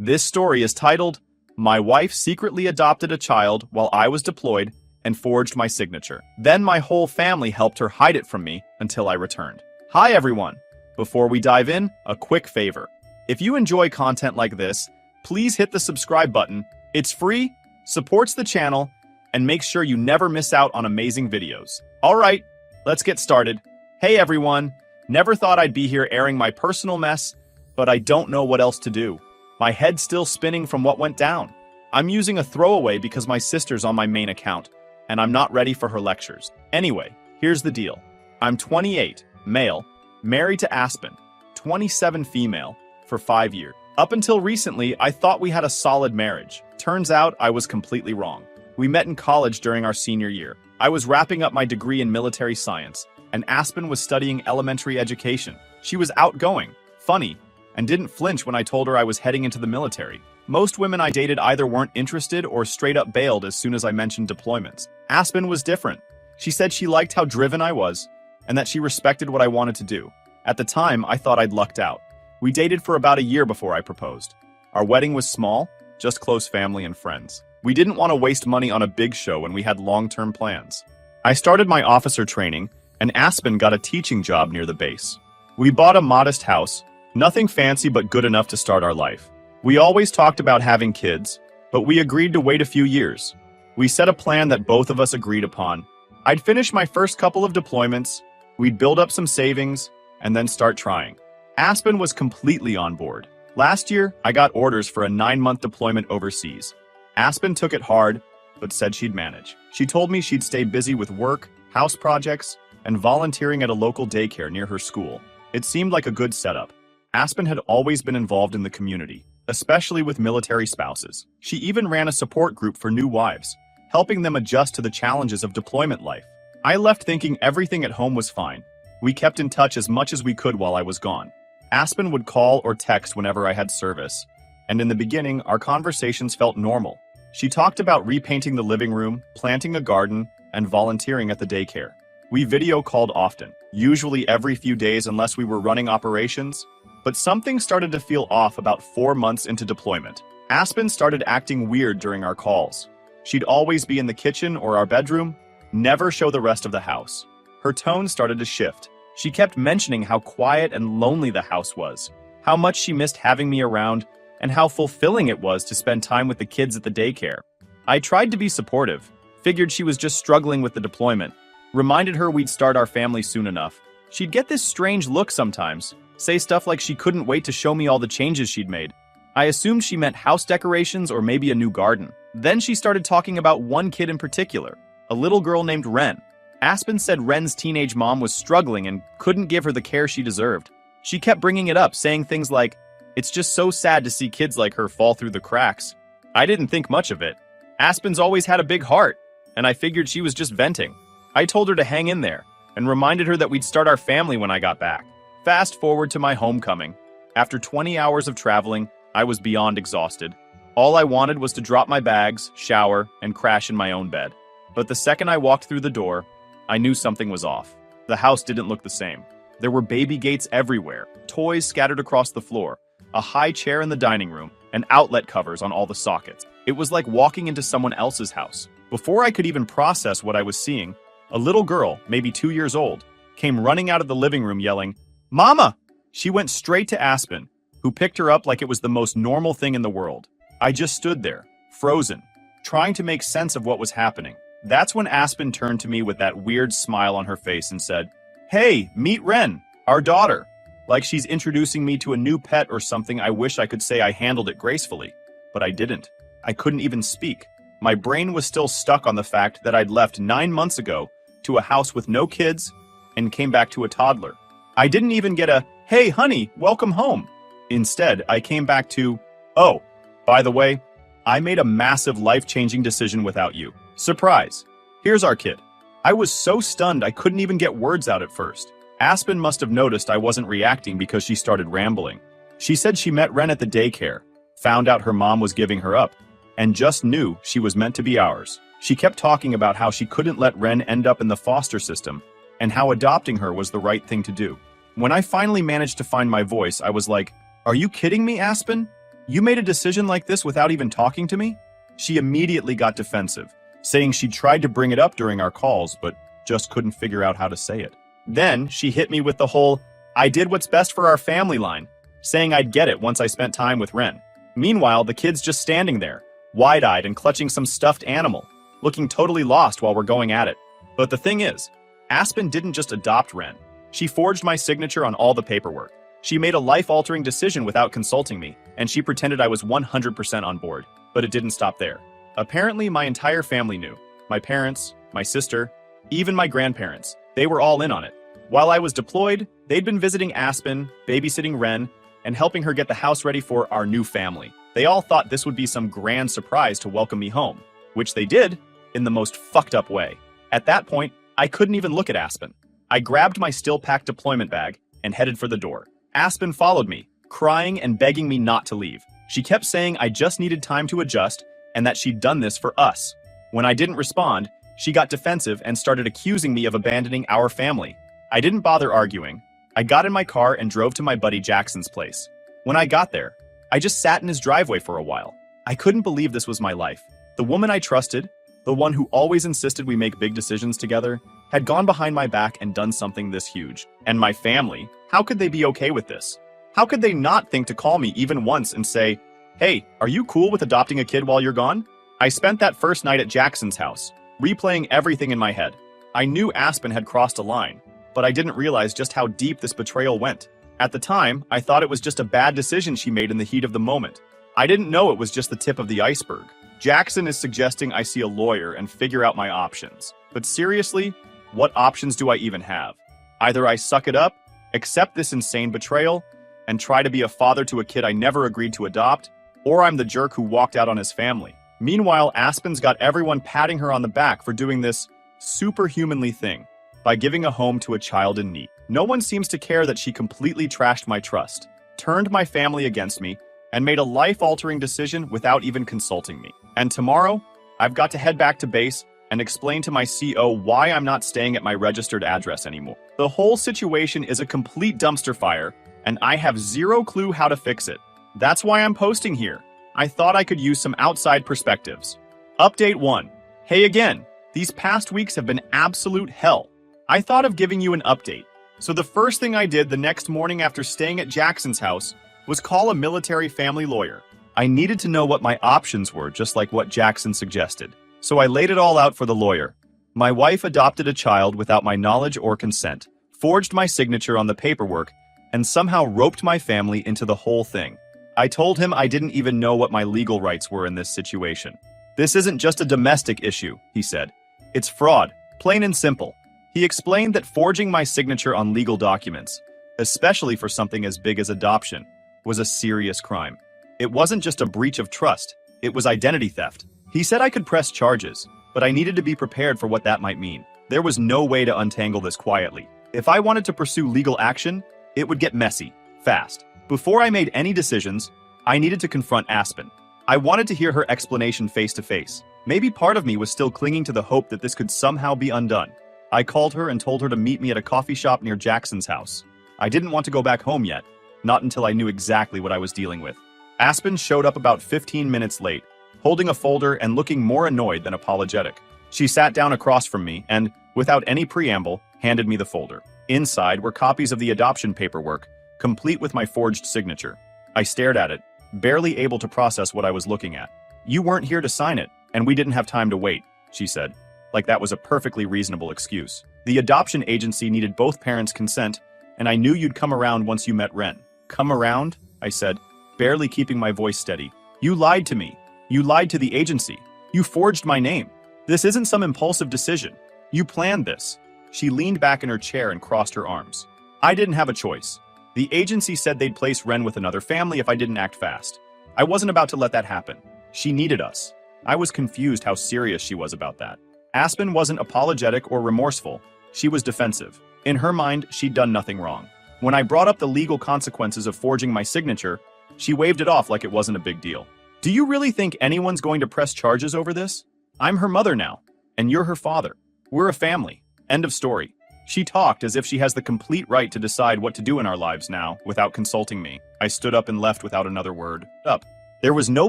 This story is titled, My Wife Secretly Adopted a Child While I Was Deployed and Forged My Signature. Then my whole family helped her hide it from me until I returned. Hi everyone! Before we dive in, a quick favor. If you enjoy content like this, please hit the subscribe button. It's free, supports the channel, and makes sure you never miss out on amazing videos. Alright, let's get started. Hey everyone! Never thought I'd be here airing my personal mess, but I don't know what else to do. My head's still spinning from what went down. I'm using a throwaway because my sister's on my main account, and I'm not ready for her lectures. Anyway, here's the deal. I'm 28, male, married to Aspen, 27 female, for 5 years. Up until recently, I thought we had a solid marriage. Turns out I was completely wrong. We met in college during our senior year. I was wrapping up my degree in military science, and Aspen was studying elementary education. She was outgoing, funny, and didn't flinch when I told her I was heading into the military. Most women I dated either weren't interested or straight up bailed as soon as I mentioned deployments. Aspen was different. She said she liked how driven I was, and that she respected what I wanted to do. At the time, I thought I'd lucked out. We dated for about a year before I proposed. Our wedding was small, just close family and friends. We didn't want to waste money on a big show and we had long-term plans. I started my officer training, and Aspen got a teaching job near the base. We bought a modest house, nothing fancy but good enough to start our life. We always talked about having kids, but we agreed to wait a few years. We set a plan that both of us agreed upon. I'd finish my first couple of deployments, we'd build up some savings, and then start trying. Aspen was completely on board. Last year, I got orders for a 9-month deployment overseas. Aspen took it hard, but said she'd manage. She told me she'd stay busy with work, house projects, and volunteering at a local daycare near her school. It seemed like a good setup. Aspen had always been involved in the community, especially with military spouses. She even ran a support group for new wives, helping them adjust to the challenges of deployment life. I left thinking everything at home was fine. We kept in touch as much as we could while I was gone. Aspen would call or text whenever I had service, and in the beginning, our conversations felt normal. She talked about repainting the living room, planting a garden, and volunteering at the daycare. We video called often, usually every few days unless we were running operations, but something started to feel off about 4 months into deployment. Aspen started acting weird during our calls. She'd always be in the kitchen or our bedroom, never show the rest of the house. Her tone started to shift. She kept mentioning how quiet and lonely the house was, how much she missed having me around, and how fulfilling it was to spend time with the kids at the daycare. I tried to be supportive, figured she was just struggling with the deployment, reminded her we'd start our family soon enough. She'd get this strange look sometimes, say stuff like she couldn't wait to show me all the changes she'd made. I assumed she meant house decorations or maybe a new garden. Then she started talking about one kid in particular, a little girl named Ren. Aspen said Ren's teenage mom was struggling and couldn't give her the care she deserved. She kept bringing it up, saying things like, "It's just so sad to see kids like her fall through the cracks." I didn't think much of it. Aspen's always had a big heart, and I figured she was just venting. I told her to hang in there, and reminded her that we'd start our family when I got back. Fast forward to my homecoming. After 20 hours of traveling, I was beyond exhausted. All I wanted was to drop my bags, shower, and crash in my own bed. But the second I walked through the door, I knew something was off. The house didn't look the same. There were baby gates everywhere, toys scattered across the floor, a high chair in the dining room, and outlet covers on all the sockets. It was like walking into someone else's house. Before I could even process what I was seeing, a little girl, maybe 2 years old, came running out of the living room yelling, "Mama!" She went straight to Aspen, who picked her up like it was the most normal thing in the world. I just stood there, frozen, trying to make sense of what was happening. That's when Aspen turned to me with that weird smile on her face and said, "Hey, meet Ren, our daughter." Like she's introducing me to a new pet or something. I wish I could say I handled it gracefully, but I didn't. I couldn't even speak. My brain was still stuck on the fact that I'd left 9 months ago to a house with no kids and came back to a toddler. I didn't even get a, "Hey, honey, welcome home." Instead, I came back to, "Oh, by the way, I made a massive life-changing decision without you. Surprise. Here's our kid." I was so stunned I couldn't even get words out at first. Aspen must have noticed I wasn't reacting because she started rambling. She said she met Ren at the daycare, found out her mom was giving her up, and just knew she was meant to be ours. She kept talking about how she couldn't let Ren end up in the foster system, and how adopting her was the right thing to do. When I finally managed to find my voice, I was like, "Are you kidding me, Aspen? You made a decision like this without even talking to me? She immediately got defensive, saying she tried to bring it up during our calls, but just couldn't figure out how to say it. Then she hit me with the whole, "I did what's best for our family" line, saying I'd get it once I spent time with Ren. Meanwhile, the kid's just standing there, wide-eyed and clutching some stuffed animal, looking totally lost while we're going at it. But the thing is, Aspen didn't just adopt Ren. She forged my signature on all the paperwork. She made a life-altering decision without consulting me, and she pretended I was 100% on board. But it didn't stop there. Apparently, my entire family knew. My parents, my sister, even my grandparents. They were all in on it. While I was deployed, they'd been visiting Aspen, babysitting Ren, and helping her get the house ready for our new family. They all thought this would be some grand surprise to welcome me home, which they did, in the most fucked up way. At that point, I couldn't even look at Aspen. I grabbed my still-packed deployment bag and headed for the door. Aspen followed me, crying and begging me not to leave. She kept saying I just needed time to adjust and that she'd done this for us. When I didn't respond, she got defensive and started accusing me of abandoning our family. I didn't bother arguing. I got in my car and drove to my buddy Jackson's place. When I got there, I just sat in his driveway for a while. I couldn't believe this was my life. The woman I trusted, the one who always insisted we make big decisions together, had gone behind my back and done something this huge. And my family, how could they be okay with this? How could they not think to call me even once and say, "Hey, are you cool with adopting a kid while you're gone?" I spent that first night at Jackson's house, replaying everything in my head. I knew Aspen had crossed a line, but I didn't realize just how deep this betrayal went. At the time, I thought it was just a bad decision she made in the heat of the moment. I didn't know it was just the tip of the iceberg. Jackson is suggesting I see a lawyer and figure out my options. But seriously, what options do I even have? Either I suck it up, accept this insane betrayal, and try to be a father to a kid I never agreed to adopt, or I'm the jerk who walked out on his family. Meanwhile, Aspen's got everyone patting her on the back for doing this superhumanly thing by giving a home to a child in need. No one seems to care that she completely trashed my trust, turned my family against me, and made a life-altering decision without even consulting me. And tomorrow, I've got to head back to base and explain to my CO why I'm not staying at my registered address anymore. The whole situation is a complete dumpster fire, and I have zero clue how to fix it. That's why I'm posting here. I thought I could use some outside perspectives. Update 1. Hey again, these past weeks have been absolute hell. I thought of giving you an update. So the first thing I did the next morning after staying at Jackson's house was call a military family lawyer. I needed to know what my options were, just like what Jackson suggested. So I laid it all out for the lawyer. My wife adopted a child without my knowledge or consent, forged my signature on the paperwork, and somehow roped my family into the whole thing. I told him I didn't even know what my legal rights were in this situation. This isn't just a domestic issue, he said. It's fraud, plain and simple. He explained that forging my signature on legal documents, especially for something as big as adoption, was a serious crime. It wasn't just a breach of trust, it was identity theft. He said I could press charges, but I needed to be prepared for what that might mean. There was no way to untangle this quietly. If I wanted to pursue legal action, it would get messy, fast. Before I made any decisions, I needed to confront Aspen. I wanted to hear her explanation face to face. Maybe part of me was still clinging to the hope that this could somehow be undone. I called her and told her to meet me at a coffee shop near Jackson's house. I didn't want to go back home yet, not until I knew exactly what I was dealing with. Aspen showed up about 15 minutes late, holding a folder and looking more annoyed than apologetic. She sat down across from me and, without any preamble, handed me the folder. Inside were copies of the adoption paperwork, complete with my forged signature. I stared at it, barely able to process what I was looking at. "You weren't here to sign it, and we didn't have time to wait," she said, like that was a perfectly reasonable excuse. "The adoption agency needed both parents' consent, and I knew you'd come around once you met Ren." "Come around?" I said, barely keeping my voice steady. "You lied to me. You lied to the agency. You forged my name. This isn't some impulsive decision. You planned this." She leaned back in her chair and crossed her arms. "I didn't have a choice. The agency said they'd place Ren with another family if I didn't act fast. I wasn't about to let that happen. She needed us." I was confused how serious she was about that. Aspen wasn't apologetic or remorseful. She was defensive. In her mind, she'd done nothing wrong. When I brought up the legal consequences of forging my signature, she waved it off like it wasn't a big deal. "Do you really think anyone's going to press charges over this? I'm her mother now, and you're her father. We're a family. End of story." She talked as if she has the complete right to decide what to do in our lives now, without consulting me. I stood up and left without another word. Up. There was no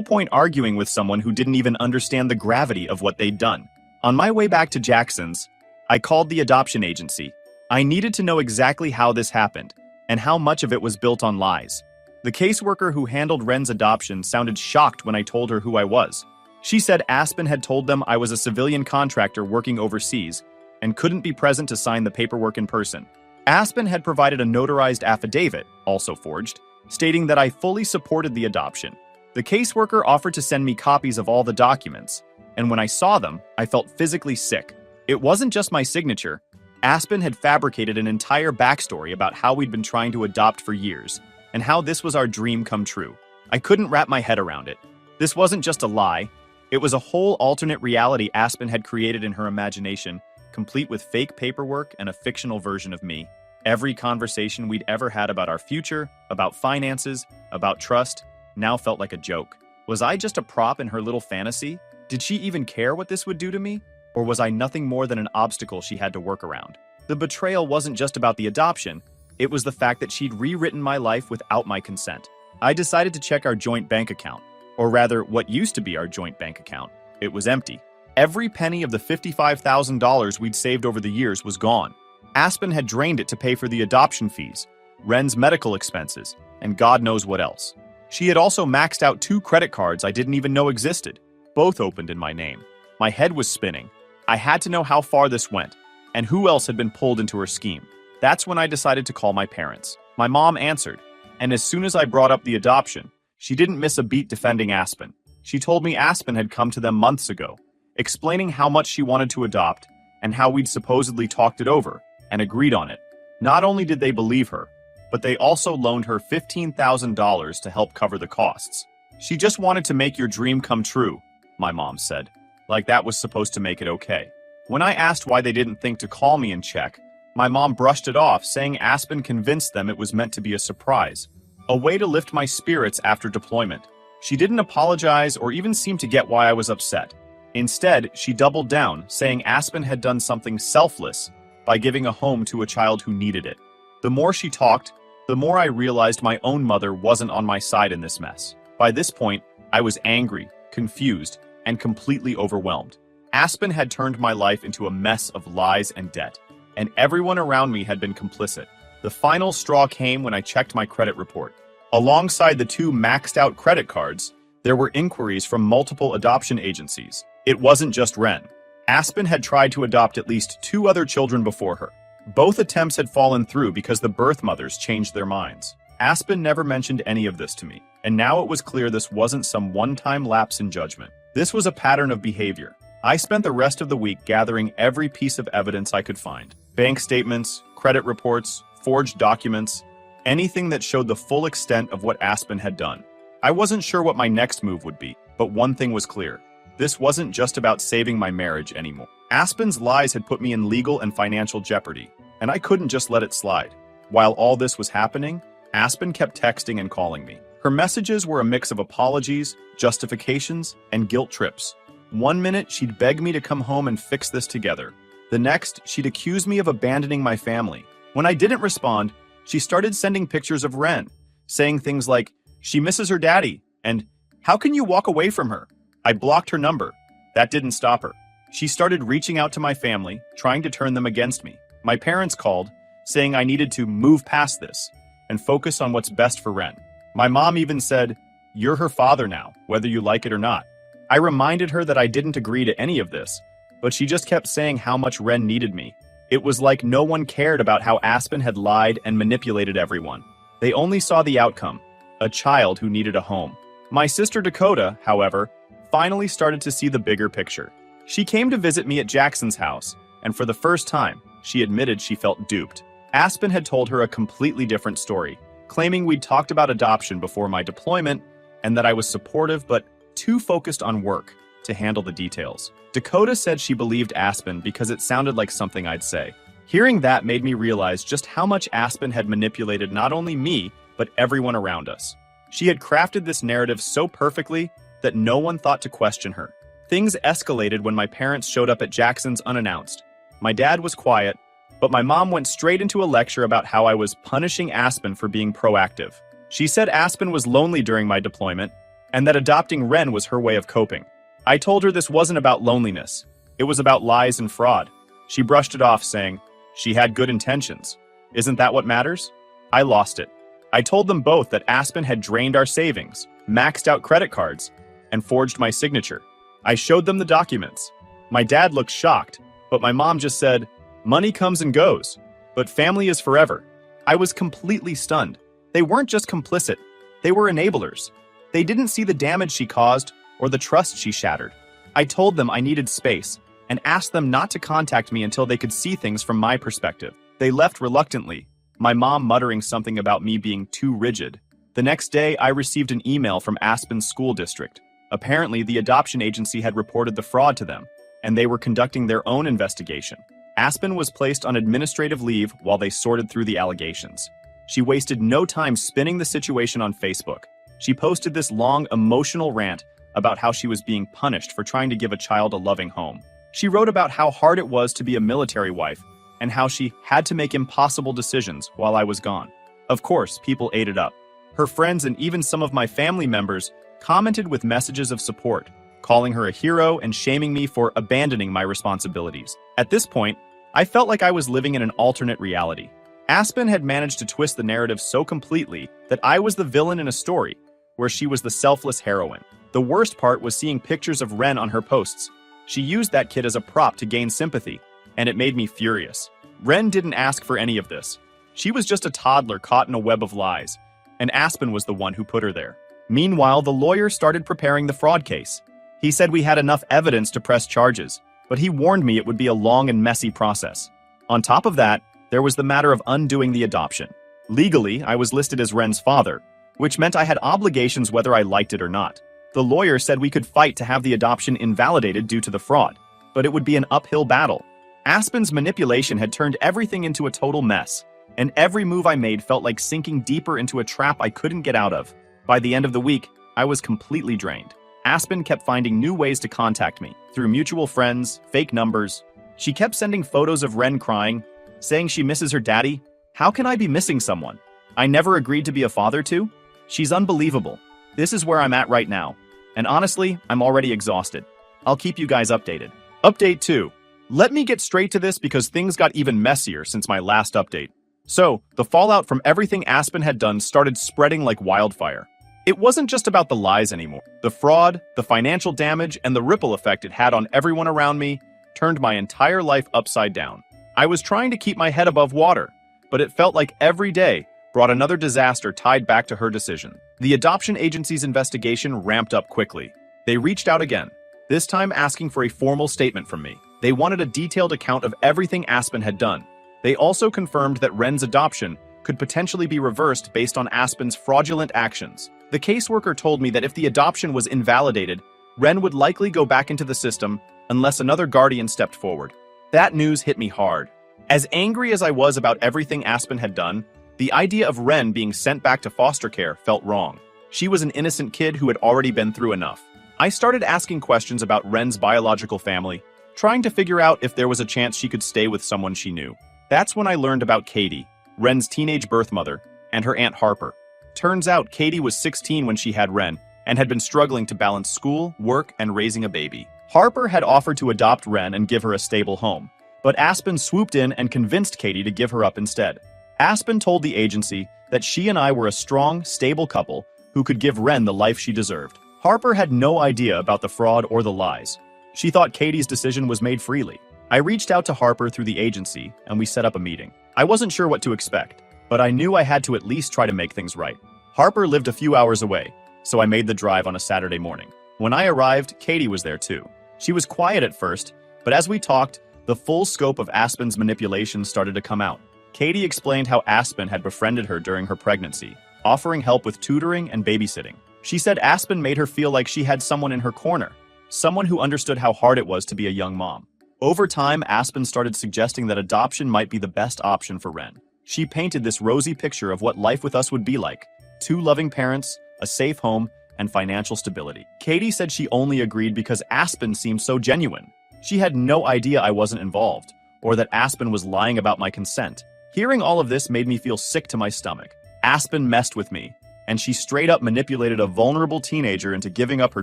point arguing with someone who didn't even understand the gravity of what they'd done. On my way back to Jackson's, I called the adoption agency. I needed to know exactly how this happened and how much of it was built on lies. The caseworker who handled Ren's adoption sounded shocked when I told her who I was. She said Aspen had told them I was a civilian contractor working overseas and couldn't be present to sign the paperwork in person. Aspen had provided a notarized affidavit, also forged, stating that I fully supported the adoption. The caseworker offered to send me copies of all the documents, and when I saw them, I felt physically sick. It wasn't just my signature. Aspen had fabricated an entire backstory about how we'd been trying to adopt for years, and how this was our dream come true. I couldn't wrap my head around it. This wasn't just a lie. It was a whole alternate reality Aspen had created in her imagination, complete with fake paperwork and a fictional version of me. Every conversation we'd ever had about our future, about finances, about trust, now felt like a joke. Was I just a prop in her little fantasy? Did she even care what this would do to me? Or was I nothing more than an obstacle she had to work around? The betrayal wasn't just about the adoption. It was the fact that she'd rewritten my life without my consent. I decided to check our joint bank account, or rather, what used to be our joint bank account. It was empty. Every penny of the $55,000 we'd saved over the years was gone. Aspen had drained it to pay for the adoption fees, Ren's medical expenses, and God knows what else. She had also maxed out 2 credit cards I didn't even know existed, both opened in my name. My head was spinning. I had to know how far this went, and who else had been pulled into her scheme. That's when I decided to call my parents. My mom answered, and as soon as I brought up the adoption, she didn't miss a beat defending Aspen. She told me Aspen had come to them months ago, explaining how much she wanted to adopt and how we'd supposedly talked it over and agreed on it. Not only did they believe her, but they also loaned her $15,000 to help cover the costs. She just wanted to make your dream come true, my mom said, like that was supposed to make it okay. When I asked why they didn't think to call me and check, my mom brushed it off, saying Aspen convinced them it was meant to be a surprise, a way to lift my spirits after deployment. She didn't apologize or even seem to get why I was upset. Instead, she doubled down, saying Aspen had done something selfless by giving a home to a child who needed it. The more she talked, the more I realized my own mother wasn't on my side in this mess. By this point, I was angry, confused, and completely overwhelmed. Aspen had turned my life into a mess of lies and debt, and everyone around me had been complicit. The final straw came when I checked my credit report. Alongside the 2 maxed-out credit cards, there were inquiries from multiple adoption agencies. It wasn't just Ren. Aspen had tried to adopt at least 2 other children before her. Both attempts had fallen through because the birth mothers changed their minds. Aspen never mentioned any of this to me, and now it was clear this wasn't some one-time lapse in judgment. This was a pattern of behavior. I spent the rest of the week gathering every piece of evidence I could find. Bank statements, credit reports, forged documents, anything that showed the full extent of what Aspen had done. I wasn't sure what my next move would be, but one thing was clear. This wasn't just about saving my marriage anymore. Aspen's lies had put me in legal and financial jeopardy, and I couldn't just let it slide. While all this was happening, Aspen kept texting and calling me. Her messages were a mix of apologies, justifications, and guilt trips. One minute, she'd beg me to come home and fix this together. The next, she'd accuse me of abandoning my family. When I didn't respond, she started sending pictures of Ren, saying things like, "She misses her daddy," and "How can you walk away from her?" I blocked her number. That didn't stop her. She started reaching out to my family, trying to turn them against me. My parents called, saying I needed to move past this and focus on what's best for Ren. My mom even said, "You're her father now, whether you like it or not." I reminded her that I didn't agree to any of this, but she just kept saying how much Ren needed me. It was like no one cared about how Aspen had lied and manipulated everyone. They only saw the outcome, a child who needed a home. My sister Dakota, however, finally started to see the bigger picture. She came to visit me at Jackson's house, and for the first time, she admitted she felt duped. Aspen had told her a completely different story, claiming we'd talked about adoption before my deployment and that I was supportive but too focused on work to handle the details. Dakota said she believed Aspen because it sounded like something I'd say. Hearing that made me realize just how much Aspen had manipulated not only me, but everyone around us. She had crafted this narrative so perfectly that no one thought to question her. Things escalated when my parents showed up at Jackson's unannounced. My dad was quiet, but my mom went straight into a lecture about how I was punishing Aspen for being proactive. She said Aspen was lonely during my deployment, and that adopting Ren was her way of coping. I told her this wasn't about loneliness. It was about lies and fraud. She brushed it off, saying, she had good intentions. Isn't that what matters? I lost it. I told them both that Aspen had drained our savings, maxed out credit cards, and forged my signature. I showed them the documents. My dad looked shocked, but my mom just said, money comes and goes, but family is forever. I was completely stunned. They weren't just complicit, they were enablers. They didn't see the damage she caused or the trust she shattered. I told them I needed space and asked them not to contact me until they could see things from my perspective. They left reluctantly, my mom muttering something about me being too rigid. The next day, I received an email from Aspen's school district. Apparently, the adoption agency had reported the fraud to them, and they were conducting their own investigation. Aspen was placed on administrative leave while they sorted through the allegations. She wasted no time spinning the situation on Facebook. She posted this long, emotional rant about how she was being punished for trying to give a child a loving home. She wrote about how hard it was to be a military wife and how she had to make impossible decisions while I was gone. Of course, people ate it up. Her friends and even some of my family members commented with messages of support, calling her a hero and shaming me for abandoning my responsibilities. At this point, I felt like I was living in an alternate reality. Aspen had managed to twist the narrative so completely that I was the villain in a story where she was the selfless heroine. The worst part was seeing pictures of Ren on her posts. She used that kid as a prop to gain sympathy, and it made me furious. Ren didn't ask for any of this. She was just a toddler caught in a web of lies, and Aspen was the one who put her there. Meanwhile, the lawyer started preparing the fraud case. He said we had enough evidence to press charges, but he warned me it would be a long and messy process. On top of that, there was the matter of undoing the adoption. Legally, I was listed as Ren's father, which meant I had obligations whether I liked it or not. The lawyer said we could fight to have the adoption invalidated due to the fraud, but it would be an uphill battle. Aspen's manipulation had turned everything into a total mess, and every move I made felt like sinking deeper into a trap I couldn't get out of. By the end of the week, I was completely drained. Aspen kept finding new ways to contact me, through mutual friends, fake numbers. She kept sending photos of Ren crying, saying she misses her daddy. How can I be missing someone I never agreed to be a father to? She's unbelievable. This is where I'm at right now, and honestly, I'm already exhausted. I'll keep you guys updated. Update 2. Let me get straight to this because things got even messier since my last update. So, the fallout from everything Aspen had done started spreading like wildfire. It wasn't just about the lies anymore. The fraud, the financial damage, and the ripple effect it had on everyone around me turned my entire life upside down. I was trying to keep my head above water, but it felt like every day brought another disaster tied back to her decision. The adoption agency's investigation ramped up quickly. They reached out again, this time asking for a formal statement from me. They wanted a detailed account of everything Aspen had done. They also confirmed that Ren's adoption could potentially be reversed based on Aspen's fraudulent actions. The caseworker told me that if the adoption was invalidated, Ren would likely go back into the system unless another guardian stepped forward. That news hit me hard. As angry as I was about everything Aspen had done, the idea of Ren being sent back to foster care felt wrong. She was an innocent kid who had already been through enough. I started asking questions about Ren's biological family, trying to figure out if there was a chance she could stay with someone she knew. That's when I learned about Katie, Ren's teenage birth mother, and her aunt Harper. Turns out Katie was 16 when she had Ren, and had been struggling to balance school, work, and raising a baby. Harper had offered to adopt Ren and give her a stable home, but Aspen swooped in and convinced Katie to give her up instead. Aspen told the agency that she and I were a strong, stable couple who could give Ren the life she deserved. Harper had no idea about the fraud or the lies. She thought Katie's decision was made freely. I reached out to Harper through the agency, and we set up a meeting. I wasn't sure what to expect, but I knew I had to at least try to make things right. Harper lived a few hours away, so I made the drive on a Saturday morning. When I arrived, Katie was there too. She was quiet at first, but as we talked, the full scope of Aspen's manipulation started to come out. Katie explained how Aspen had befriended her during her pregnancy, offering help with tutoring and babysitting. She said Aspen made her feel like she had someone in her corner, someone who understood how hard it was to be a young mom. Over time, Aspen started suggesting that adoption might be the best option for Ren. She painted this rosy picture of what life with us would be like: 2 loving parents, a safe home, and financial stability. Katie said she only agreed because Aspen seemed so genuine. She had no idea I wasn't involved, or that Aspen was lying about my consent. Hearing all of this made me feel sick to my stomach. Aspen messed with me, and she straight up manipulated a vulnerable teenager into giving up her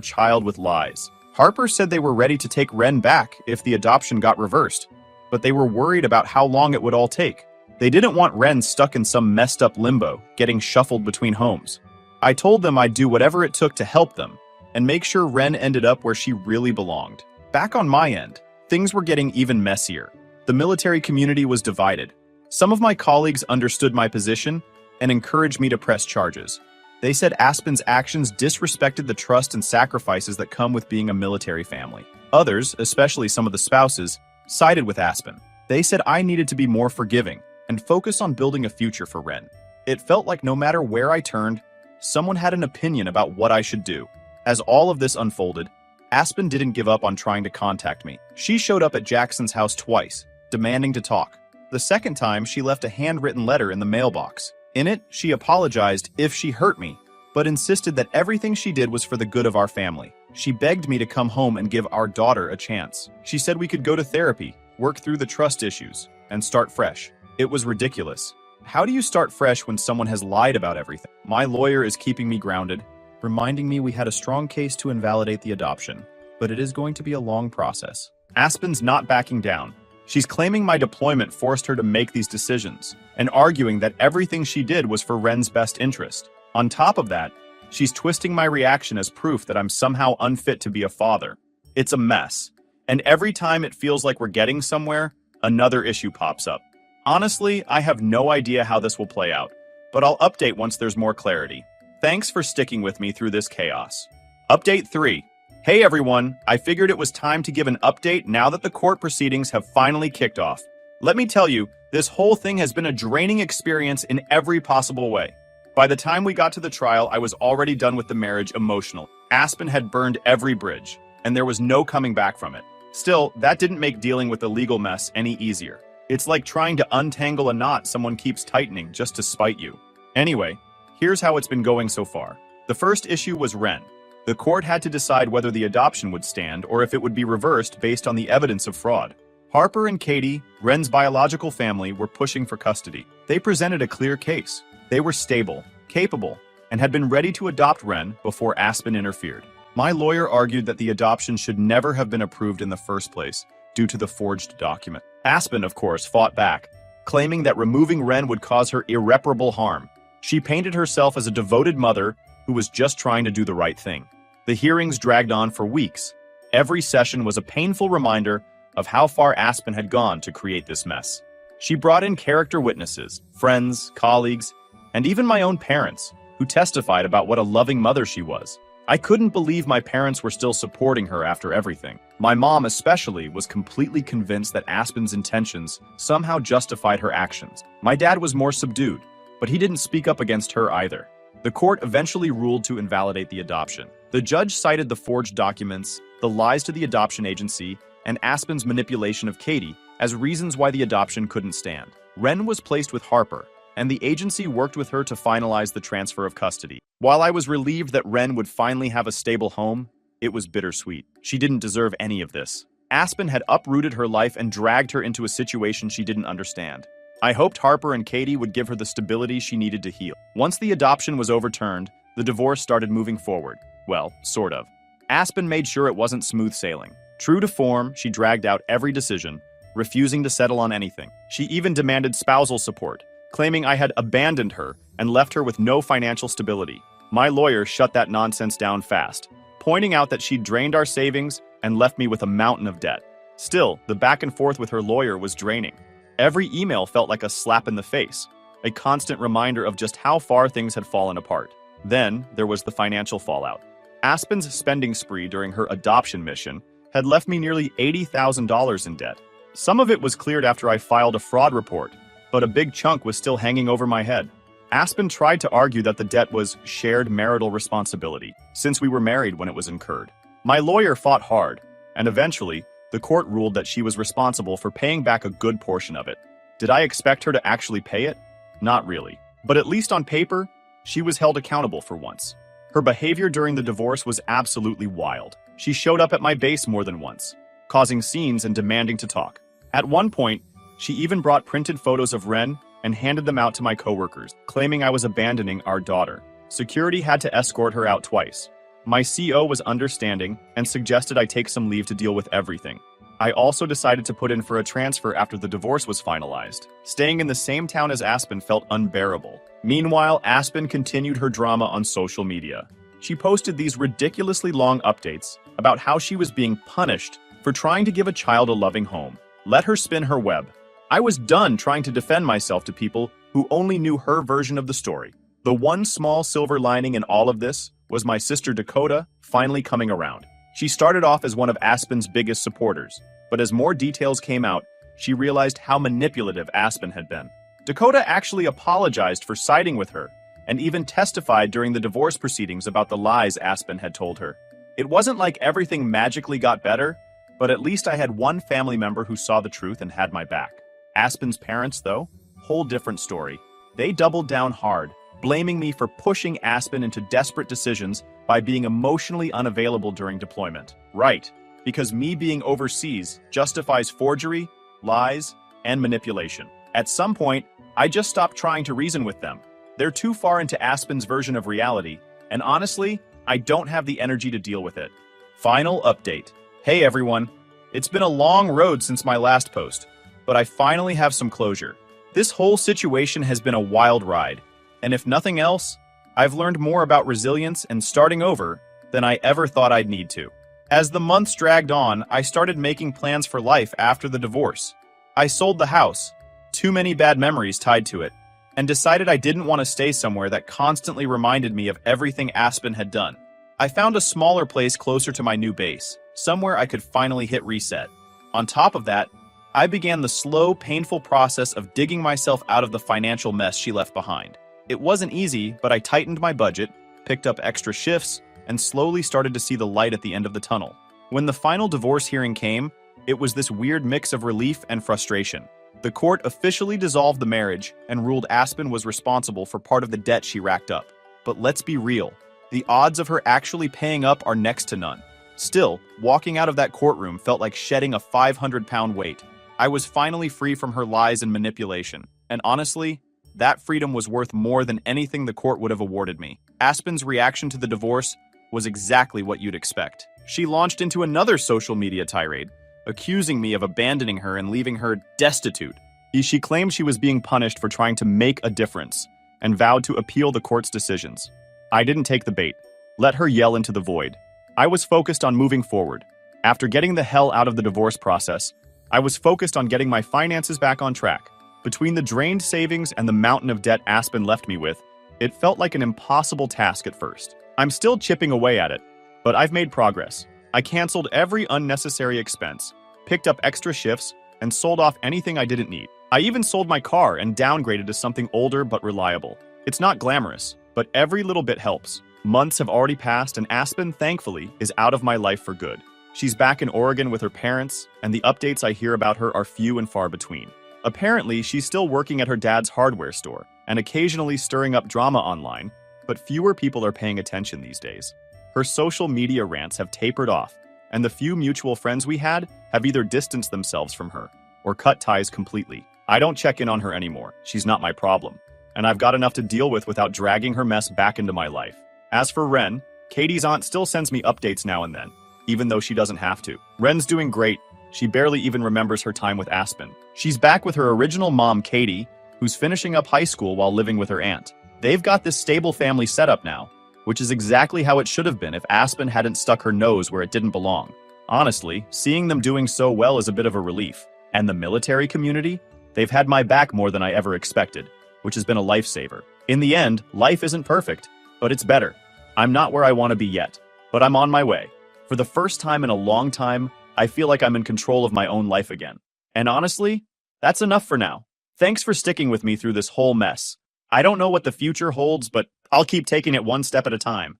child with lies. Harper said they were ready to take Ren back if the adoption got reversed, but they were worried about how long it would all take. They didn't want Ren stuck in some messed up limbo, getting shuffled between homes. I told them I'd do whatever it took to help them, and make sure Ren ended up where she really belonged. Back on my end, things were getting even messier. The military community was divided. Some of my colleagues understood my position and encouraged me to press charges. They said Aspen's actions disrespected the trust and sacrifices that come with being a military family. Others, especially some of the spouses, sided with Aspen. They said I needed to be more forgiving and focus on building a future for Ren. It felt like no matter where I turned, someone had an opinion about what I should do. As all of this unfolded, Aspen didn't give up on trying to contact me. She showed up at Jackson's house twice, demanding to talk. The second time, she left a handwritten letter in the mailbox. In it, she apologized if she hurt me, but insisted that everything she did was for the good of our family. She begged me to come home and give our daughter a chance. She said we could go to therapy, work through the trust issues, and start fresh. It was ridiculous. How do you start fresh when someone has lied about everything? My lawyer is keeping me grounded, reminding me we had a strong case to invalidate the adoption, but it is going to be a long process. Aspen's not backing down. She's claiming my deployment forced her to make these decisions, and arguing that everything she did was for Ren's best interest. On top of that, she's twisting my reaction as proof that I'm somehow unfit to be a father. It's a mess, and every time it feels like we're getting somewhere, another issue pops up. Honestly, I have no idea how this will play out, but I'll update once there's more clarity. Thanks for sticking with me through this chaos. Update 3. Hey everyone, I figured it was time to give an update now that the court proceedings have finally kicked off. Let me tell you, this whole thing has been a draining experience in every possible way. By the time we got to the trial, I was already done with the marriage emotionally. Aspen had burned every bridge, and there was no coming back from it. Still, that didn't make dealing with the legal mess any easier. It's like trying to untangle a knot someone keeps tightening just to spite you. Anyway, here's how it's been going so far. The first issue was Ren. The court had to decide whether the adoption would stand or if it would be reversed based on the evidence of fraud. Harper and Katie, Ren's biological family, were pushing for custody. They presented a clear case. They were stable, capable, and had been ready to adopt Ren before Aspen interfered. My lawyer argued that the adoption should never have been approved in the first place due to the forged document. Aspen, of course, fought back, claiming that removing Ren would cause her irreparable harm. She painted herself as a devoted mother who was just trying to do the right thing. The hearings dragged on for weeks. Every session was a painful reminder of how far Aspen had gone to create this mess. She brought in character witnesses, friends, colleagues, and even my own parents, who testified about what a loving mother she was. I couldn't believe my parents were still supporting her after everything. My mom especially was completely convinced that Aspen's intentions somehow justified her actions. My dad was more subdued, but he didn't speak up against her either. The court eventually ruled to invalidate the adoption. The judge cited the forged documents, the lies to the adoption agency, and Aspen's manipulation of Katie as reasons why the adoption couldn't stand. Ren was placed with Harper, and the agency worked with her to finalize the transfer of custody. While I was relieved that Ren would finally have a stable home, it was bittersweet. She didn't deserve any of this. Aspen had uprooted her life and dragged her into a situation she didn't understand. I hoped Harper and Katie would give her the stability she needed to heal. Once the adoption was overturned, the divorce started moving forward. Well, sort of. Aspen made sure it wasn't smooth sailing. True to form, she dragged out every decision, refusing to settle on anything. She even demanded spousal support, claiming I had abandoned her and left her with no financial stability. My lawyer shut that nonsense down fast, pointing out that she'd drained our savings and left me with a mountain of debt. Still, the back and forth with her lawyer was draining. Every email felt like a slap in the face, a constant reminder of just how far things had fallen apart. Then, there was the financial fallout. Aspen's spending spree during her adoption mission had left me nearly $80,000 in debt. Some of it was cleared after I filed a fraud report, but a big chunk was still hanging over my head. Aspen tried to argue that the debt was shared marital responsibility, since we were married when it was incurred. My lawyer fought hard, and eventually, the court ruled that she was responsible for paying back a good portion of it. Did I expect her to actually pay it? Not really. But at least on paper, she was held accountable for once. Her behavior during the divorce was absolutely wild. She showed up at my base more than once, causing scenes and demanding to talk. At one point, she even brought printed photos of Ren and handed them out to my coworkers, claiming I was abandoning our daughter. Security had to escort her out twice. My CO was understanding and suggested I take some leave to deal with everything. I also decided to put in for a transfer after the divorce was finalized. Staying in the same town as Aspen felt unbearable. Meanwhile, Aspen continued her drama on social media. She posted these ridiculously long updates about how she was being punished for trying to give a child a loving home. Let her spin her web. I was done trying to defend myself to people who only knew her version of the story. The one small silver lining in all of this was my sister Dakota finally coming around. She started off as one of Aspen's biggest supporters, but as more details came out, she realized how manipulative Aspen had been. Dakota actually apologized for siding with her and even testified during the divorce proceedings about the lies Aspen had told her. It wasn't like everything magically got better, but at least I had one family member who saw the truth and had my back. Aspen's parents, though, whole different story. They doubled down hard, blaming me for pushing Aspen into desperate decisions by being emotionally unavailable during deployment. Right, because me being overseas justifies forgery, lies, and manipulation. At some point, I just stopped trying to reason with them. They're too far into Aspen's version of reality, and honestly, I don't have the energy to deal with it. Final update. Hey everyone, it's been a long road since my last post, but I finally have some closure. This whole situation has been a wild ride, and if nothing else, I've learned more about resilience and starting over than I ever thought I'd need to. As the months dragged on, I started making plans for life after the divorce. I sold the house, too many bad memories tied to it, and decided I didn't want to stay somewhere that constantly reminded me of everything Aspen had done. I found a smaller place closer to my new base, somewhere I could finally hit reset. On top of that, I began the slow, painful process of digging myself out of the financial mess she left behind. It wasn't easy, but I tightened my budget, picked up extra shifts, and slowly started to see the light at the end of the tunnel. When the final divorce hearing came, it was this weird mix of relief and frustration. The court officially dissolved the marriage and ruled Aspen was responsible for part of the debt she racked up. But let's be real, the odds of her actually paying up are next to none. Still, walking out of that courtroom felt like shedding a 500-pound weight. I was finally free from her lies and manipulation, and honestly, that freedom was worth more than anything the court would have awarded me. Aspen's reaction to the divorce was exactly what you'd expect. She launched into another social media tirade, accusing me of abandoning her and leaving her destitute. She claimed she was being punished for trying to make a difference, and vowed to appeal the court's decisions. I didn't take the bait. Let her yell into the void. I was focused on moving forward. After getting the hell out of the divorce process, I was focused on getting my finances back on track. Between the drained savings and the mountain of debt Aspen left me with, it felt like an impossible task at first. I'm still chipping away at it, but I've made progress. I canceled every unnecessary expense, picked up extra shifts, and sold off anything I didn't need. I even sold my car and downgraded to something older but reliable. It's not glamorous, but every little bit helps. Months have already passed and Aspen, thankfully, is out of my life for good. She's back in Oregon with her parents, and the updates I hear about her are few and far between. Apparently, she's still working at her dad's hardware store and occasionally stirring up drama online, but fewer people are paying attention these days. Her social media rants have tapered off, and the few mutual friends we had have either distanced themselves from her or cut ties completely. I don't check in on her anymore. She's not my problem, and I've got enough to deal with without dragging her mess back into my life. As for Ren, Katie's aunt still sends me updates now and then, even though she doesn't have to. Ren's doing great. She barely even remembers her time with Aspen. She's back with her original mom, Katie, who's finishing up high school while living with her aunt. They've got this stable family setup now, which is exactly how it should have been if Aspen hadn't stuck her nose where it didn't belong. Honestly, seeing them doing so well is a bit of a relief. And the military community? They've had my back more than I ever expected, which has been a lifesaver. In the end, life isn't perfect, but it's better. I'm not where I want to be yet, but I'm on my way. For the first time in a long time, I feel like I'm in control of my own life again. And honestly, that's enough for now. Thanks for sticking with me through this whole mess. I don't know what the future holds, but I'll keep taking it one step at a time.